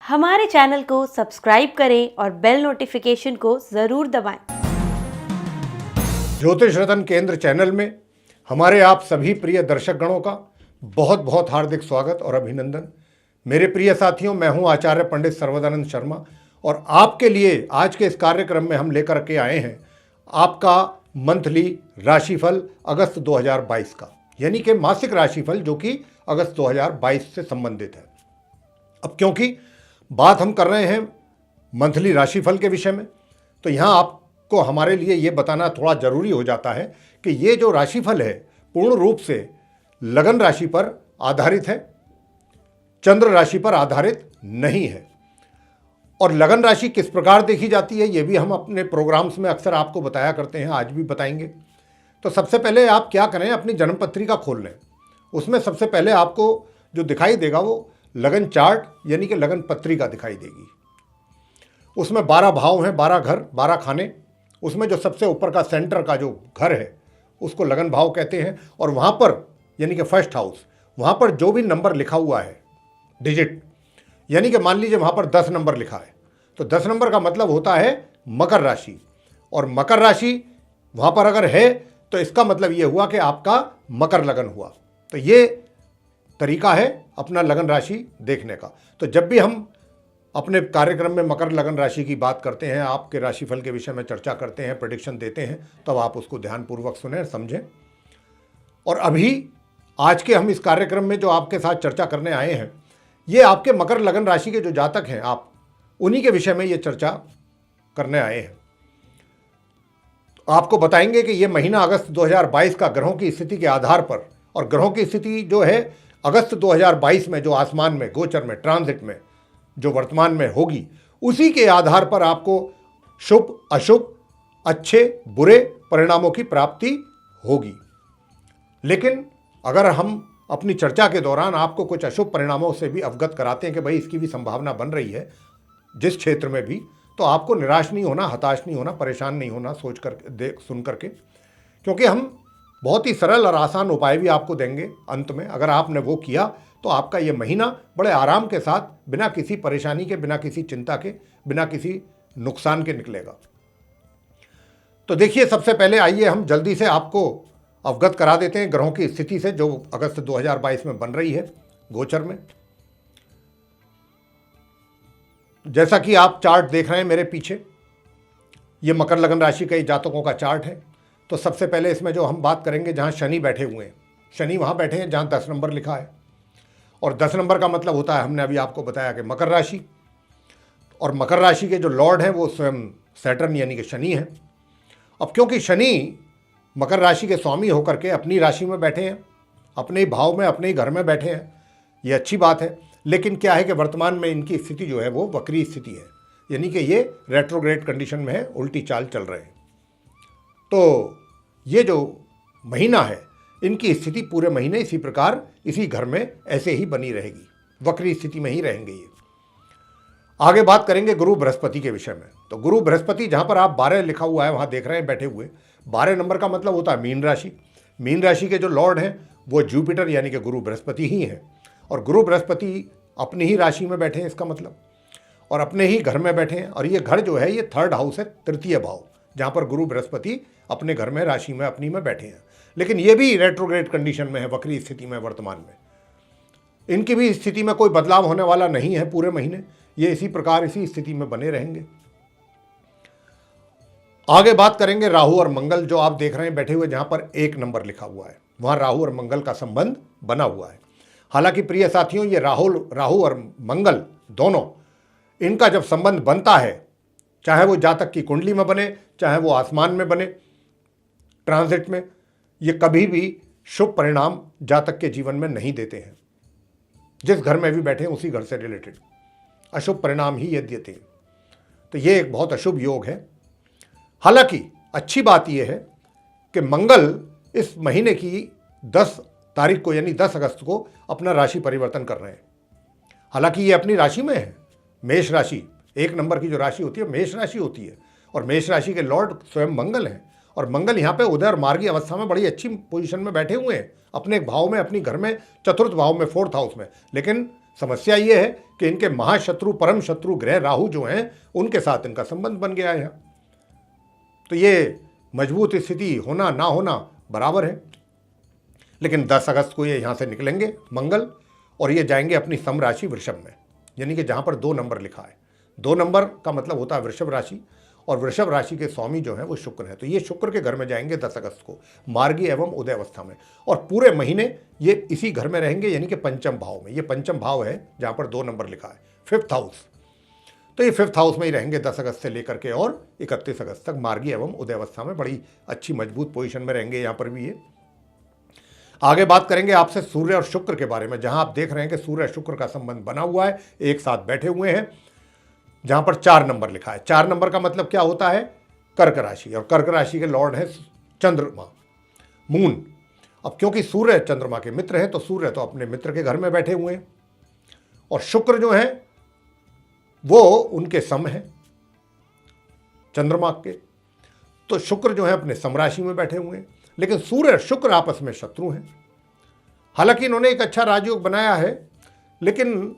हमारे चैनल को सब्सक्राइब करें और बेल नोटिफिकेशन को ज़रूर दबाएं। ज्योतिष रतन केंद्र चैनल में हमारे आप सभी प्रिय दर्शक गणों का बहुत बहुत हार्दिक स्वागत और अभिनंदन। मेरे प्रिय साथियों, मैं हूं आचार्य पंडित सर्वदानंद शर्मा और आपके लिए आज के इस कार्यक्रम में हम लेकर के आए हैं आपका मंथली राशिफल अगस्त 2022 का, यानी कि मासिक राशिफल जो कि अगस्त 2022 से संबंधित है। अब क्योंकि बात हम कर रहे हैं मंथली राशिफल के विषय में, तो यहाँ आपको हमारे लिए ये बताना थोड़ा ज़रूरी हो जाता है कि ये जो राशिफल है पूर्ण रूप से लगन राशि पर आधारित है, चंद्र राशि पर आधारित नहीं है। और लगन राशि किस प्रकार देखी जाती है ये भी हम अपने प्रोग्राम्स में अक्सर आपको बताया करते हैं, आज भी बताएंगे। तो सबसे पहले आप क्या करें, अपनी जन्म पत्रिका खोल लें। उसमें सबसे पहले आपको जो दिखाई देगा वो लगन चार्ट यानी कि लगन पत्रिका दिखाई देगी। उसमें 12 भाव हैं, 12 घर, 12 खाने। उसमें जो सबसे ऊपर का सेंटर का जो घर है उसको लगन भाव कहते हैं। और वहाँ पर यानी कि फर्स्ट हाउस, वहाँ पर जो भी नंबर लिखा हुआ है डिजिट, यानी कि मान लीजिए वहाँ पर 10 नंबर लिखा है, तो 10 नंबर का मतलब होता है मकर राशि। और मकर राशि वहाँ पर अगर है तो इसका मतलब ये हुआ कि आपका मकर लगन हुआ। तो ये तरीका है अपना लगन राशि देखने का। तो जब भी हम अपने कार्यक्रम में मकर लगन राशि की बात करते हैं, आपके राशिफल के विषय में चर्चा करते हैं, प्रेडिक्शन देते हैं, तब आप उसको ध्यानपूर्वक सुनें, समझें। और अभी आज के हम इस कार्यक्रम में जो आपके साथ चर्चा करने आए हैं, ये आपके मकर लगन राशि के जो जातक हैं, आप उन्हीं के विषय में ये चर्चा करने आए हैं। तो आपको बताएंगे कि ये महीना अगस्त 2022 का ग्रहों की स्थिति के आधार पर, और ग्रहों की स्थिति जो है अगस्त 2022 में जो आसमान में गोचर में ट्रांजिट में जो वर्तमान में होगी, उसी के आधार पर आपको शुभ अशुभ, अच्छे बुरे परिणामों की प्राप्ति होगी। लेकिन अगर हम अपनी चर्चा के दौरान आपको कुछ अशुभ परिणामों से भी अवगत कराते हैं कि भाई इसकी भी संभावना बन रही है जिस क्षेत्र में भी, तो आपको निराश नहीं होना, हताश नहीं होना, परेशान नहीं होना सोच कर सुन करके, क्योंकि हम बहुत ही सरल और आसान उपाय भी आपको देंगे अंत में। अगर आपने वो किया तो आपका ये महीना बड़े आराम के साथ, बिना किसी परेशानी के, बिना किसी चिंता के, बिना किसी नुकसान के निकलेगा। तो देखिए, सबसे पहले आइए हम जल्दी से आपको अवगत करा देते हैं ग्रहों की स्थिति से जो अगस्त 2022 में बन रही है गोचर में। जैसा कि आप चार्ट देख रहे हैं मेरे पीछे, ये मकर लगन राशि के जातकों का चार्ट है। तो सबसे पहले इसमें जो हम बात करेंगे, जहाँ शनि बैठे हुए हैं, शनि वहाँ बैठे हैं जहाँ 10 नंबर लिखा है। और 10 नंबर का मतलब होता है, हमने अभी आपको बताया कि मकर राशि, और मकर राशि के जो लॉर्ड हैं वो स्वयं सैटर्न यानी कि शनि है। अब क्योंकि शनि मकर राशि के स्वामी होकर के अपनी राशि में बैठे हैं, अपने ही भाव में, अपने ही घर में बैठे हैं, ये अच्छी बात है। लेकिन क्या है कि वर्तमान में इनकी स्थिति जो है वो वक्री स्थिति है, यानी कि ये रेट्रोग्रेड कंडीशन में है, उल्टी चाल चल रहे हैं। तो ये जो महीना है, इनकी स्थिति पूरे महीने इसी प्रकार, इसी घर में ऐसे ही बनी रहेगी, वक्री स्थिति में ही रहेंगे ये। आगे बात करेंगे गुरु बृहस्पति के विषय में। तो गुरु बृहस्पति, जहाँ पर आप 12 लिखा हुआ है वहाँ देख रहे हैं बैठे हुए, 12 नंबर का मतलब होता है मीन राशि। मीन राशि के जो लॉर्ड हैं वो जुपिटर यानी कि गुरु बृहस्पति ही हैं। और गुरु बृहस्पति अपनी ही राशि में बैठे हैं, इसका मतलब, और अपने ही घर में बैठे हैं। और ये घर जो है ये 3rd हाउस है, तृतीय भाव, जहाँ पर गुरु बृहस्पति अपने घर में, राशि में, अपनी में बैठे हैं। लेकिन ये भी रेट्रोग्रेड कंडीशन में है, वक्री स्थिति में वर्तमान में। इनकी भी स्थिति में कोई बदलाव होने वाला नहीं है पूरे महीने, ये इसी प्रकार इसी स्थिति में बने रहेंगे। आगे बात करेंगे राहु और मंगल, जो आप देख रहे हैं बैठे हुए, जहाँ पर 1 नंबर लिखा हुआ है, वहाँ राहु और मंगल का संबंध बना हुआ है। हालांकि प्रिय साथियों, ये राहु और मंगल दोनों, इनका जब संबंध बनता है, चाहे वो जातक की कुंडली में बने, चाहे वो आसमान में बने ट्रांजिट में, ये कभी भी शुभ परिणाम जातक के जीवन में नहीं देते हैं। जिस घर में भी बैठे हैं उसी घर से रिलेटेड अशुभ परिणाम ही ये देते हैं। तो ये एक बहुत अशुभ योग है। हालांकि अच्छी बात यह है कि मंगल इस महीने की 10 तारीख को यानी 10 अगस्त को अपना राशि परिवर्तन कर रहे हैं। हालांकि ये अपनी राशि में है, मेष राशि, 1 नंबर की जो राशि होती है मेष राशि होती है, और मेष राशि के लॉर्ड स्वयं मंगल हैं। और मंगल यहाँ पे उदय और मार्गी अवस्था में बड़ी अच्छी पोजीशन में बैठे हुए हैं, अपने एक भाव में, अपनी घर में, चतुर्थ भाव में, 4th हाउस में। लेकिन समस्या ये है कि इनके महाशत्रु परम शत्रु ग्रह राहु जो हैं उनके साथ इनका संबंध बन गया है। तो ये मजबूत स्थिति होना ना होना बराबर है। लेकिन 10 अगस्त को ये यहाँ से निकलेंगे मंगल, और ये जाएंगे अपनी सम राशि वृषभ में, यानी कि जहाँ पर 2 नंबर लिखा है। 2 नंबर का मतलब होता है वृषभ राशि, और वृषभ राशि के स्वामी जो है वो शुक्र है। तो ये शुक्र के घर में जाएंगे 10 अगस्त को मार्गी एवं उदय अवस्था में, और पूरे महीने ये इसी घर में रहेंगे, यानी कि पंचम भाव में। ये पंचम भाव है जहाँ पर 2 नंबर लिखा है, 5th हाउस। तो ये 5th हाउस में ही रहेंगे 10 अगस्त से लेकर के और 31 अगस्त तक मार्गी एवं उदय अवस्था में। बड़ी अच्छी मजबूत पोजीशन में रहेंगे यहाँ पर भी ये। आगे बात करेंगे आपसे सूर्य और शुक्र के बारे में, जहां आप देख रहे हैं कि सूर्य शुक्र का संबंध बना हुआ है, एक साथ बैठे हुए हैं, जहां पर 4 नंबर लिखा है। 4 नंबर का मतलब क्या होता है? कर्क राशि, और कर्क राशि के लॉर्ड है चंद्रमा, मून। अब क्योंकि सूर्य चंद्रमा के मित्र हैं, तो सूर्य तो अपने मित्र के घर में बैठे हुए हैं, और शुक्र जो है वो उनके सम है चंद्रमा के। तो शुक्र जो है अपने सम राशि में बैठे हुए हैं, लेकिन सूर्य और शुक्र आपस में शत्रु हैं। हालांकि इन्होंने एक अच्छा राजयोग बनाया है, लेकिन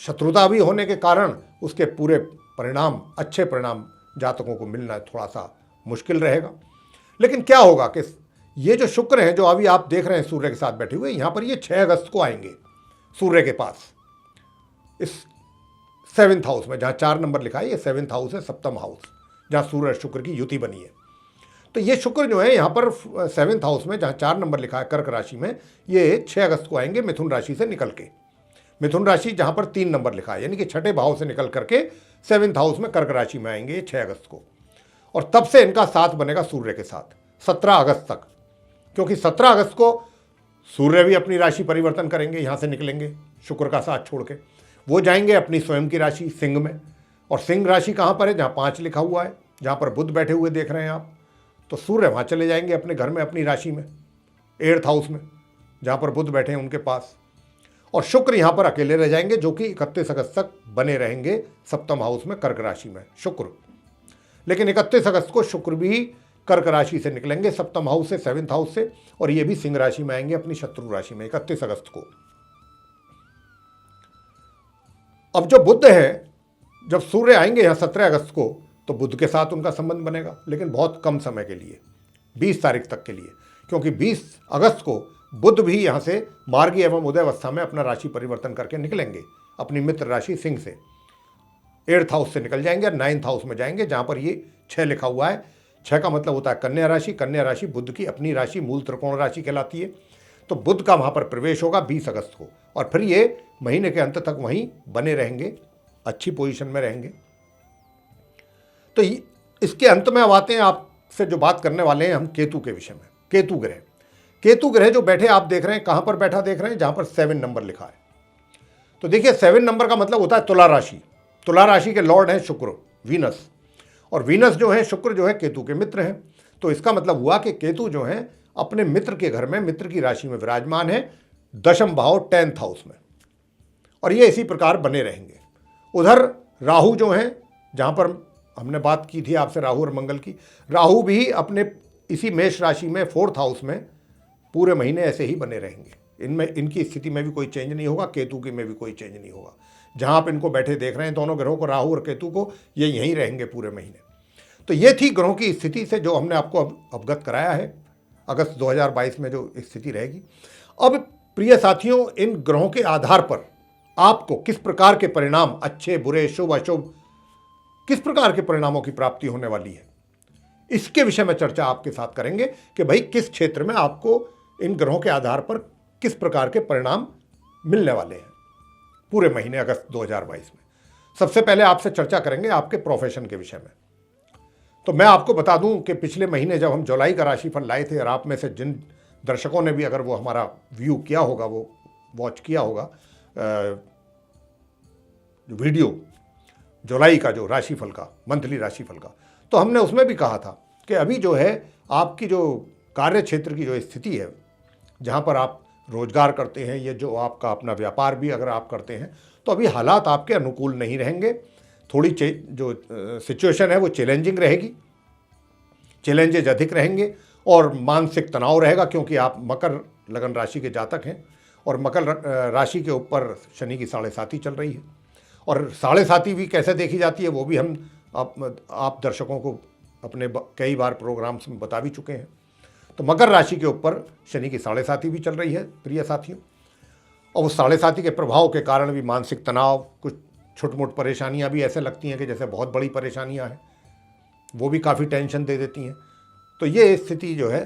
शत्रुता भी होने के कारण उसके पूरे परिणाम, अच्छे परिणाम जातकों को मिलना थोड़ा सा मुश्किल रहेगा। लेकिन क्या होगा कि ये जो शुक्र हैं, जो अभी आप देख रहे हैं सूर्य के साथ बैठे हुए, यहाँ पर ये 6 अगस्त को आएंगे सूर्य के पास, इस 7th हाउस में, जहाँ 4 नंबर लिखा है। ये 7th हाउस है, सप्तम हाउस, जहाँ सूर्य और शुक्र की युति बनी है। तो ये शुक्र जो है यहाँ पर 7th हाउस में, जहाँ 4 नंबर लिखा है कर्क राशि में, ये 6 अगस्त को आएंगे मिथुन राशि से निकल के। मिथुन राशि जहाँ पर 3 नंबर लिखा है, यानी कि 6ठे भाव से निकल करके 7th हाउस में कर्क राशि में आएंगे 6 अगस्त को। और तब से इनका साथ बनेगा सूर्य के साथ 17 अगस्त तक, क्योंकि 17 अगस्त को सूर्य भी अपनी राशि परिवर्तन करेंगे, यहाँ से निकलेंगे शुक्र का साथ छोड़ के। वो जाएंगे अपनी स्वयं की राशि सिंह में, और सिंह राशि कहाँ पर है? जहाँ 5 लिखा हुआ है, जहाँ पर बुध बैठे हुए देख रहे हैं आप। तो सूर्य वहाँ चले जाएंगे अपने घर में, अपनी राशि में, 8th हाउस में, जहाँ पर बुध बैठे हैं उनके पास। और शुक्र यहाँ पर अकेले रह जाएंगे, जो कि 31 अगस्त तक बने रहेंगे सप्तम हाउस में कर्क राशि में शुक्र। लेकिन 31 अगस्त को शुक्र भी कर्क राशि से निकलेंगे, सप्तम हाउस से, 7th हाउस से, और ये भी सिंह राशि में आएंगे अपनी शत्रु राशि में 31 अगस्त को। अब जो बुध है, जब सूर्य आएंगे यहाँ 17 अगस्त को, तो बुध के साथ उनका संबंध बनेगा, लेकिन बहुत कम समय के लिए, 20 तारीख तक के लिए, क्योंकि 20 अगस्त को बुध भी यहाँ से मार्गी एवं उदय अवस्था में अपना राशि परिवर्तन करके निकलेंगे अपनी मित्र राशि सिंह से। 8th हाउस से निकल जाएंगे और 9th हाउस में जाएंगे, जहाँ पर ये 6 लिखा हुआ है। 6 का मतलब होता है कन्या राशि। कन्या राशि बुध की अपनी राशि, मूल त्रिकोण राशि कहलाती है। तो बुध का वहाँ पर प्रवेश होगा 20 अगस्त को, और फिर ये महीने के अंत तक वहीं बने रहेंगे, अच्छी पोजीशन में रहेंगे। तो इसके अंत में अब आते हैं, आपसे जो बात करने वाले हैं हम केतु के विषय में। केतु ग्रह, केतु ग्रह जो बैठे आप देख रहे हैं, कहाँ पर बैठा देख रहे हैं? जहाँ पर 7 नंबर लिखा है। तो देखिए 7 नंबर का मतलब होता है तुला राशि। तुला राशि के लॉर्ड हैं शुक्र, वीनस, और वीनस जो है, शुक्र जो है केतु के मित्र हैं। तो इसका मतलब हुआ कि केतु जो है अपने मित्र के घर में, मित्र की राशि में विराजमान है, 10th भाव 10th हाउस में, और ये इसी प्रकार बने रहेंगे। उधर राहु जो हैं, जहाँ पर हमने बात की थी आपसे राहु और मंगल की, राहु भी अपने इसी मेष राशि में 4th हाउस में पूरे महीने ऐसे ही बने रहेंगे। इनमें, इनकी स्थिति में भी कोई चेंज नहीं होगा, केतु की में भी कोई चेंज नहीं होगा। जहाँ आप इनको बैठे देख रहे हैं, दोनों ग्रहों को, राहु और केतु को, ये यहीं रहेंगे पूरे महीने। तो ये थी ग्रहों की स्थिति से जो हमने आपको अवगत कराया है, अगस्त 2022 में जो स्थिति रहेगी। अब प्रिय साथियों, इन ग्रहों के आधार पर आपको किस प्रकार के परिणाम, अच्छे बुरे शुभ अशुभ, किस प्रकार के परिणामों की प्राप्ति होने वाली है, इसके विषय में चर्चा आपके साथ करेंगे कि भाई किस क्षेत्र में आपको इन ग्रहों के आधार पर किस प्रकार के परिणाम मिलने वाले हैं पूरे महीने अगस्त 2022 में। सबसे पहले आपसे चर्चा करेंगे आपके प्रोफेशन के विषय में। तो मैं आपको बता दूं कि पिछले महीने जब हम जुलाई का राशिफल लाए थे, और आप में से जिन दर्शकों ने भी अगर वो हमारा व्यू किया होगा, वो वॉच किया होगा वीडियो जुलाई का, जो राशिफल का, मंथली राशिफल का, तो हमने उसमें भी कहा था कि अभी जो है आपकी जो कार्य क्षेत्र की जो स्थिति है, जहाँ पर आप रोजगार करते हैं, ये जो आपका अपना व्यापार भी अगर आप करते हैं, तो अभी हालात आपके अनुकूल नहीं रहेंगे। थोड़ी जो सिचुएशन है वो चैलेंजिंग रहेगी, चैलेंजेज अधिक रहेंगे, और मानसिक तनाव रहेगा, क्योंकि आप मकर लगन राशि के जातक हैं, और मकर राशि के ऊपर शनि की 7.5 चल रही है। और 7.5 भी कैसे देखी जाती है वो भी हम आप दर्शकों को अपने कई बार प्रोग्राम्स में बता भी चुके हैं। तो मकर राशि के ऊपर शनि की 7.5 भी चल रही है प्रिय साथियों, और उस 7.5 के प्रभाव के कारण भी मानसिक तनाव, कुछ छोट मोट परेशानियां भी ऐसे लगती हैं कि जैसे बहुत बड़ी परेशानियां हैं, वो भी काफ़ी टेंशन दे देती हैं। तो ये स्थिति जो है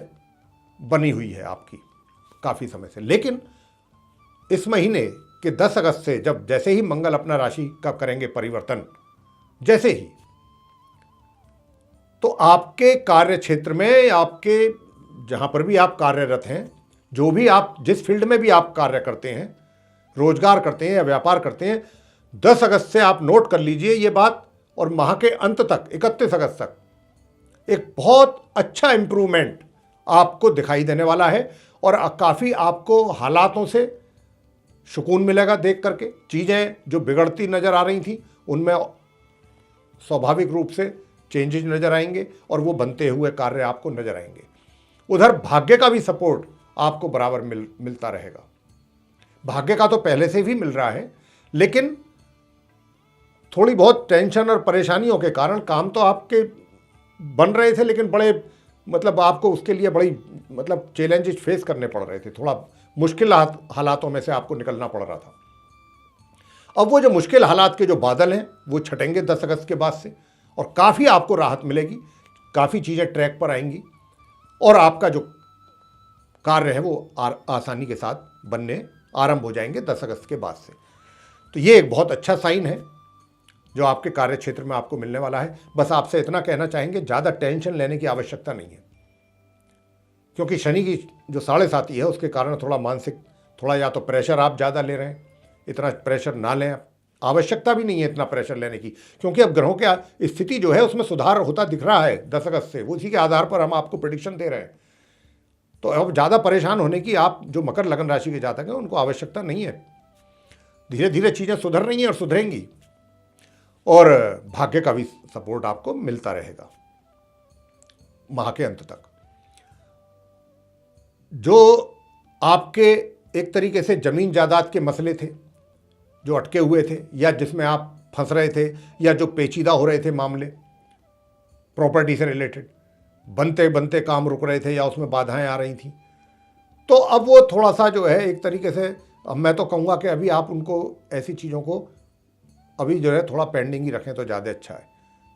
बनी हुई है आपकी काफ़ी समय से। लेकिन इस महीने के 10 अगस्त से जैसे ही मंगल अपना राशि का करेंगे परिवर्तन, जैसे ही, तो आपके कार्य क्षेत्र में, आपके जहां पर भी आप कार्यरत हैं, जो भी आप जिस फील्ड में भी आप कार्य करते हैं, रोजगार करते हैं या व्यापार करते हैं, 10 अगस्त से आप नोट कर लीजिए ये बात, और माह के अंत तक 31 अगस्त तक एक बहुत अच्छा इंप्रूवमेंट आपको दिखाई देने वाला है। और काफ़ी आपको हालातों से सुकून मिलेगा देख करके। चीज़ें जो बिगड़ती नज़र आ रही थी उनमें स्वाभाविक रूप से चेंजेस नज़र आएंगे और वो बनते हुए कार्य आपको नज़र आएंगे। उधर भाग्य का भी सपोर्ट आपको बराबर मिलता रहेगा। भाग्य का तो पहले से भी मिल रहा है, लेकिन थोड़ी बहुत टेंशन और परेशानियों के कारण काम तो आपके बन रहे थे, लेकिन बड़े आपको उसके लिए बड़ी चैलेंजेस फेस करने पड़ रहे थे। थोड़ा मुश्किल हालातों में से आपको निकलना पड़ रहा था। अब वो जो मुश्किल हालात के जो बादल हैं वो छटेंगे 10 अगस्त के बाद से, और काफ़ी आपको राहत मिलेगी, काफ़ी चीज़ें ट्रैक पर आएंगी, और आपका जो कार्य है वो आसानी के साथ बनने आरंभ हो जाएंगे 10 अगस्त के बाद से। तो ये एक बहुत अच्छा साइन है जो आपके कार्य क्षेत्र में आपको मिलने वाला है। बस आपसे इतना कहना चाहेंगे, ज़्यादा टेंशन लेने की आवश्यकता नहीं है, क्योंकि शनि की जो 7.5 है उसके कारण थोड़ा मानसिक, थोड़ा या तो प्रेशर आप ज़्यादा ले रहे हैं। इतना प्रेशर ना लें, आवश्यकता भी नहीं है इतना प्रेशर लेने की, क्योंकि अब ग्रहों की स्थिति जो है उसमें सुधार होता दिख रहा है 10 अगस्त से। उसी के आधार पर हम आपको प्रेडिक्शन दे रहे हैं। तो अब ज़्यादा परेशान होने की आप जो मकर लगन राशि के जातक हैं उनको आवश्यकता नहीं है। धीरे धीरे चीज़ें सुधर रही हैं और सुधरेंगी, और भाग्य का भी सपोर्ट आपको मिलता रहेगा माह के अंत तक। जो आपके एक तरीके से ज़मीन जायदाद के मसले थे जो अटके हुए थे, या जिसमें आप फंस रहे थे, या जो पेचीदा हो रहे थे मामले प्रॉपर्टी से रिलेटेड, बनते बनते काम रुक रहे थे या उसमें बाधाएं आ रही थी, तो अब वो थोड़ा सा जो है एक तरीके से, अब मैं तो कहूँगा कि अभी आप उनको, ऐसी चीज़ों को अभी जो है थोड़ा पेंडिंग ही रखें तो ज़्यादा अच्छा है।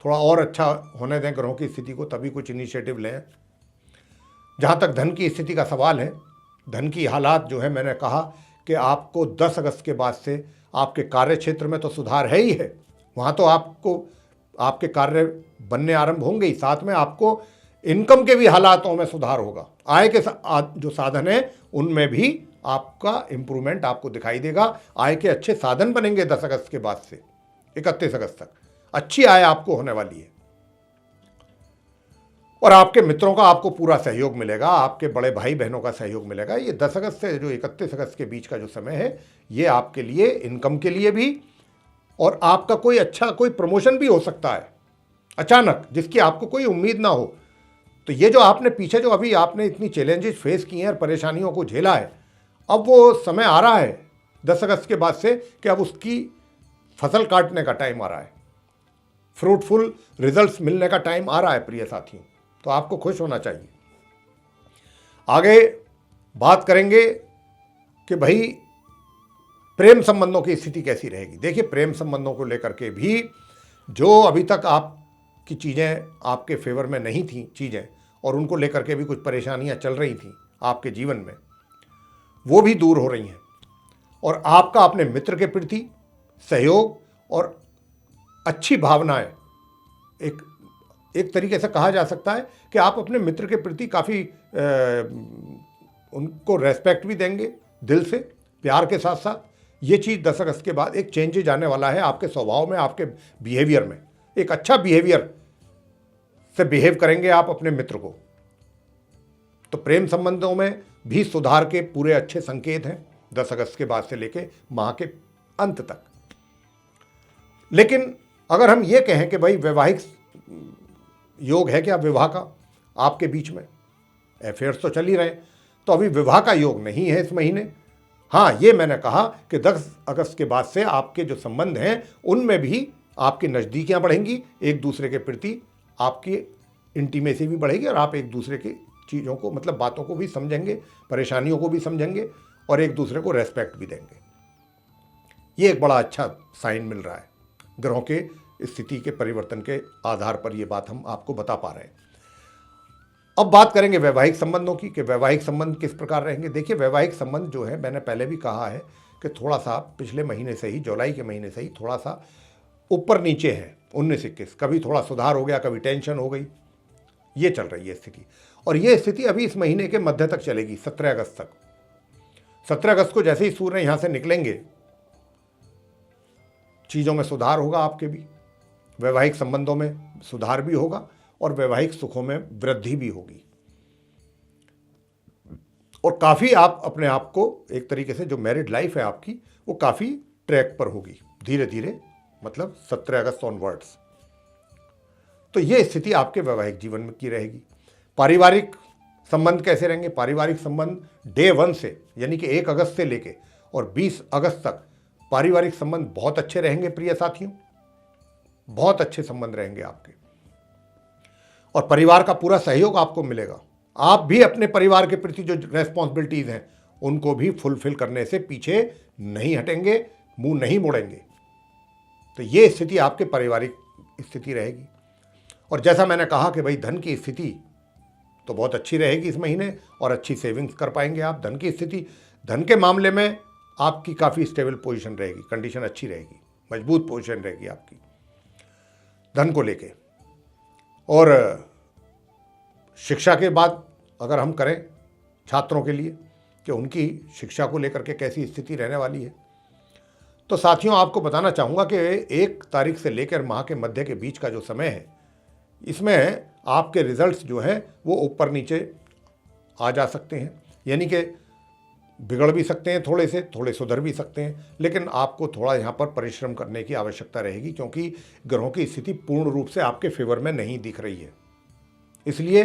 थोड़ा और अच्छा होने दें ग्रहों की स्थिति को, तभी कुछ इनिशिएटिव लें। जहाँ तक धन की स्थिति का सवाल है, धन की हालात जो है, मैंने कहा कि आपको 10 अगस्त के बाद से आपके कार्य क्षेत्र में तो सुधार है ही है, वहाँ तो आपको आपके कार्य बनने आरंभ होंगे ही, साथ में आपको इनकम के भी हालातों में सुधार होगा। आय के जो साधन हैं उनमें भी आपका इम्प्रूवमेंट आपको दिखाई देगा। आय के अच्छे साधन बनेंगे 10 अगस्त के बाद से 31 अगस्त तक अच्छी आय आपको होने वाली है, और आपके मित्रों का आपको पूरा सहयोग मिलेगा, आपके बड़े भाई बहनों का सहयोग मिलेगा। ये 10 अगस्त से जो 31 अगस्त के बीच का जो समय है, ये आपके लिए इनकम के लिए भी, और आपका कोई अच्छा कोई प्रमोशन भी हो सकता है अचानक, जिसकी आपको कोई उम्मीद ना हो। तो ये जो आपने पीछे जो अभी आपने इतनी चैलेंजेस फेस की हैं और परेशानियों को झेला है, अब वो समय आ रहा है 10 अगस्त के बाद से कि अब उसकी फसल काटने का टाइम आ रहा है, फ्रूटफुल रिजल्ट्स मिलने का टाइम आ रहा है प्रिय साथियों। तो आपको खुश होना चाहिए। आगे बात करेंगे कि भाई प्रेम संबंधों की स्थिति कैसी रहेगी। देखिए, प्रेम संबंधों को लेकर के भी जो अभी तक आपकी चीज़ें आपके फेवर में नहीं थी चीज़ें, और उनको लेकर के भी कुछ परेशानियां चल रही थी आपके जीवन में, वो भी दूर हो रही हैं, और आपका अपने मित्र के प्रति सहयोग और अच्छी भावनाएं, एक तरीके से कहा जा सकता है कि आप अपने मित्र के प्रति काफ़ी उनको रेस्पेक्ट भी देंगे दिल से, प्यार के साथ साथ। ये चीज़ 10 अगस्त के बाद एक चेंजेज आने वाला है आपके स्वभाव में, आपके बिहेवियर में। एक अच्छा बिहेवियर से बिहेव करेंगे आप अपने मित्र को, तो प्रेम संबंधों में भी सुधार के पूरे अच्छे संकेत हैं 10 अगस्त के बाद से लेके माह के अंत तक। लेकिन अगर हम ये कहें कि भाई वैवाहिक योग है क्या विवाह का आपके बीच में, अफेयर्स तो चल ही रहे, तो अभी विवाह का योग नहीं है इस महीने। हाँ, ये मैंने कहा कि 10 अगस्त के बाद से आपके जो संबंध हैं उनमें भी आपकी नज़दीकियाँ बढ़ेंगी, एक दूसरे के प्रति आपकी इंटीमेसी भी बढ़ेगी और आप एक दूसरे की चीज़ों को मतलब बातों को भी समझेंगे, परेशानियों को भी समझेंगे और एक दूसरे को रेस्पेक्ट भी देंगे। ये एक बड़ा अच्छा साइन मिल रहा है ग्रहों के स्थिति के परिवर्तन के आधार पर, ये बात हम आपको बता पा रहे हैं। अब बात करेंगे वैवाहिक संबंधों की कि वैवाहिक संबंध किस प्रकार रहेंगे। देखिए, वैवाहिक संबंध जो है, मैंने पहले भी कहा है कि थोड़ा सा पिछले महीने से ही, जुलाई के महीने से ही थोड़ा सा ऊपर नीचे है 19-21, कभी थोड़ा सुधार हो गया, कभी टेंशन हो गई, ये चल रही है स्थिति। और ये स्थिति अभी इस महीने के मध्य तक चलेगी, 17 अगस्त तक। 17 अगस्त को जैसे ही सूर्य यहाँ से निकलेंगे, चीज़ों में सुधार होगा, आपके भी वैवाहिक संबंधों में सुधार भी होगा और वैवाहिक सुखों में वृद्धि भी होगी। और काफ़ी आप अपने आप को एक तरीके से, जो मैरिड लाइफ है आपकी, वो काफ़ी ट्रैक पर होगी धीरे धीरे, मतलब 17 अगस्त ऑनवर्ड्स। तो ये स्थिति आपके वैवाहिक जीवन में की रहेगी। पारिवारिक संबंध कैसे रहेंगे? पारिवारिक संबंध डे 1 से, यानी कि 1 अगस्त से लेके और 20 अगस्त तक पारिवारिक संबंध बहुत अच्छे रहेंगे प्रिय साथियों, बहुत अच्छे संबंध रहेंगे आपके और परिवार का पूरा सहयोग आपको मिलेगा। आप भी अपने परिवार के प्रति जो रेस्पॉन्सिबिलिटीज़ हैं उनको भी फुलफिल करने से पीछे नहीं हटेंगे, मुंह नहीं मोड़ेंगे। तो ये स्थिति आपके पारिवारिक स्थिति रहेगी। और जैसा मैंने कहा कि भाई धन की स्थिति तो बहुत अच्छी रहेगी इस महीने और अच्छी सेविंग्स कर पाएंगे आप। धन की स्थिति, धन के मामले में आपकी काफ़ी स्टेबल पोजीशन रहेगी, कंडीशन अच्छी रहेगी, मजबूत पोजीशन रहेगी आपकी धन को लेके। और शिक्षा के बाद अगर हम करें छात्रों के लिए कि उनकी शिक्षा को लेकर के कैसी स्थिति रहने वाली है, तो साथियों आपको बताना चाहूँगा कि 1 तारीख से लेकर माह के मध्य के बीच का जो समय है, इसमें आपके रिजल्ट्स जो हैं वो ऊपर नीचे आ जा सकते हैं, यानी कि बिगड़ भी सकते हैं, थोड़े सुधर भी सकते हैं, लेकिन आपको थोड़ा यहाँ पर परिश्रम करने की आवश्यकता रहेगी क्योंकि ग्रहों की स्थिति पूर्ण रूप से आपके फेवर में नहीं दिख रही है। इसलिए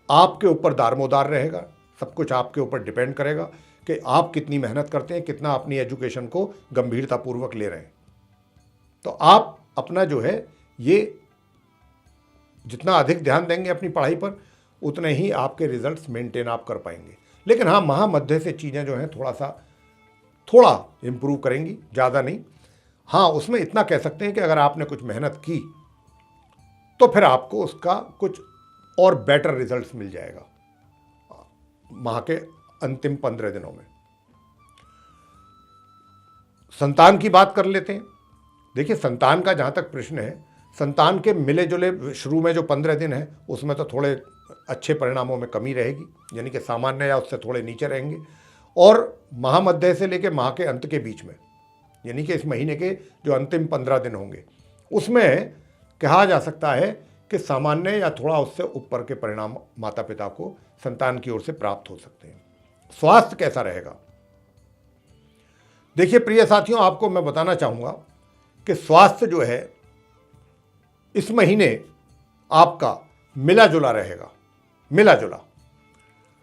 आपके ऊपर दारोमदार रहेगा, सब कुछ आपके ऊपर डिपेंड करेगा कि आप कितनी मेहनत करते हैं, कितना अपनी एजुकेशन को गंभीरतापूर्वक ले रहे हैं। तो आप अपना जो है ये जितना अधिक ध्यान देंगे अपनी पढ़ाई पर, उतने ही आपके रिजल्ट्स मेंटेन आप कर पाएंगे। लेकिन हाँ, माह मध्य से चीज़ें जो हैं थोड़ा इम्प्रूव करेंगी, ज़्यादा नहीं। हाँ, उसमें इतना कह सकते हैं कि अगर आपने कुछ मेहनत की तो फिर आपको उसका कुछ और बेटर रिजल्ट्स मिल जाएगा माह के अंतिम 15 दिनों में। संतान की बात कर लेते हैं। देखिए, संतान का जहाँ तक प्रश्न है, संतान के मिले जुले शुरू में जो 15 दिन है उसमें तो थोड़े अच्छे परिणामों में कमी रहेगी, यानी कि सामान्य या उससे थोड़े नीचे रहेंगे। और माह मध्य से लेकर माह के अंत के बीच में, यानी कि इस महीने के जो अंतिम 15 दिन होंगे, उसमें कहा जा सकता है कि सामान्य या थोड़ा उससे ऊपर के परिणाम माता पिता को संतान की ओर से प्राप्त हो सकते हैं। स्वास्थ्य कैसा रहेगा? देखिए प्रिय साथियों, आपको मैं बताना चाहूँगा कि स्वास्थ्य जो है इस महीने आपका मिला जुला रहेगा, मिला जुला।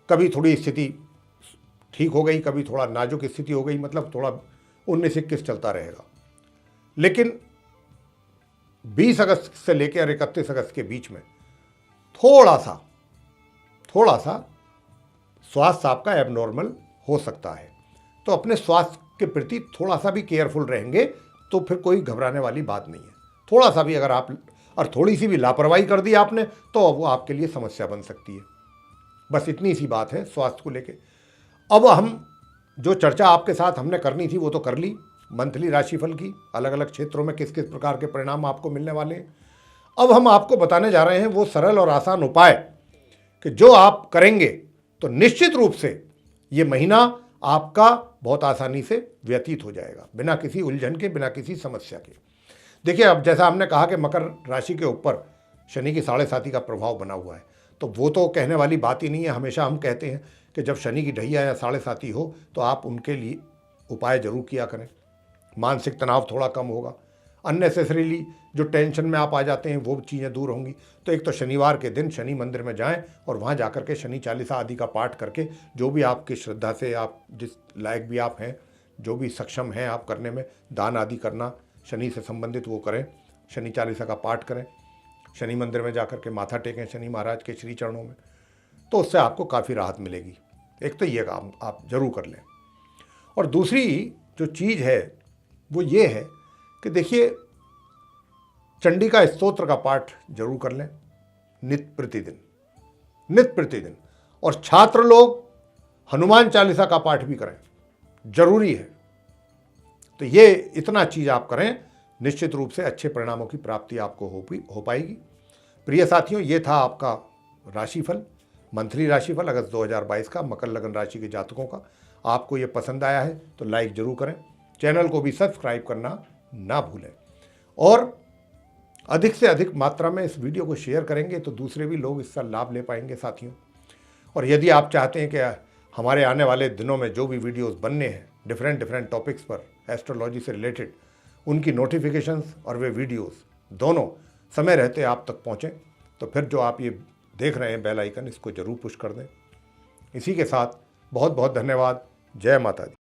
कभी थोड़ी स्थिति ठीक हो गई, कभी थोड़ा नाजुक स्थिति हो गई, मतलब थोड़ा 19-21 चलता रहेगा। लेकिन 20 अगस्त से लेकर 31 अगस्त के बीच में थोड़ा सा स्वास्थ्य आपका एबनॉर्मल हो सकता है। तो अपने स्वास्थ्य के प्रति थोड़ा सा भी केयरफुल रहेंगे तो फिर कोई घबराने वाली बात नहीं है। थोड़ा सा भी अगर आप और थोड़ी सी भी लापरवाही कर दी आपने तो वो आपके लिए समस्या बन सकती है। बस इतनी सी बात है स्वास्थ्य को लेके। अब हम जो चर्चा आपके साथ हमने करनी थी वो तो कर ली, मंथली राशिफल की, अलग अलग क्षेत्रों में किस किस प्रकार के परिणाम आपको मिलने वाले हैं। अब हम आपको बताने जा रहे हैं वो सरल और आसान उपाय कि जो आप करेंगे तो निश्चित रूप से ये महीना आपका बहुत आसानी से व्यतीत हो जाएगा, बिना किसी उलझन के, बिना किसी समस्या के। देखिए, अब जैसा हमने कहा कि मकर राशि के ऊपर शनि की 7.5 का प्रभाव बना हुआ है, तो वो तो कहने वाली बात ही नहीं है। हमेशा हम कहते हैं कि जब शनि की ढैया या 7.5 हो तो आप उनके लिए उपाय जरूर किया करें। मानसिक तनाव थोड़ा कम होगा, अननेसेसरीली जो टेंशन में आप आ जाते हैं वो चीज़ें दूर होंगी। तो एक तो शनिवार के दिन शनि मंदिर में जाएं और वहाँ जाकर के शनि 40 आदि का पाठ करके, जो भी आपकी श्रद्धा से आप जिस लायक भी आप हैं जो भी सक्षम हैं आप करने में, दान आदि करना, शनि से संबंधित वो करें, शनि चालीसा का पाठ करें, शनि मंदिर में जाकर के माथा टेकें शनि महाराज के श्री चरणों में, तो उससे आपको काफ़ी राहत मिलेगी। एक तो ये काम आप जरूर कर लें। और दूसरी जो चीज़ है वो ये है कि देखिए, चंडिका स्तोत्र का पाठ जरूर कर लें नित्य प्रतिदिन। और छात्र लोग हनुमान चालीसा का पाठ भी करें, जरूरी है। तो ये इतना चीज़ आप करें, निश्चित रूप से अच्छे परिणामों की प्राप्ति आपको हो पाएगी। प्रिय साथियों, ये था आपका राशिफल, मंथली राशिफल अगस्त 2022 का मकर लगन राशि के जातकों का। आपको ये पसंद आया है तो लाइक जरूर करें, चैनल को भी सब्सक्राइब करना ना भूलें, और अधिक से अधिक मात्रा में इस वीडियो को शेयर करेंगे तो दूसरे भी लोग इसका लाभ ले पाएंगे साथियों। और यदि आप चाहते हैं कि हमारे आने वाले दिनों में जो भी वीडियोस बनने हैं डिफरेंट टॉपिक्स पर एस्ट्रोलॉजी से रिलेटेड, उनकी नोटिफिकेशंस और वे वीडियोस दोनों समय रहते आप तक पहुँचें, तो फिर जो आप ये देख रहे हैं बेल आइकन, इसको जरूर पुश कर दें। इसी के साथ बहुत बहुत धन्यवाद। जय माता दी।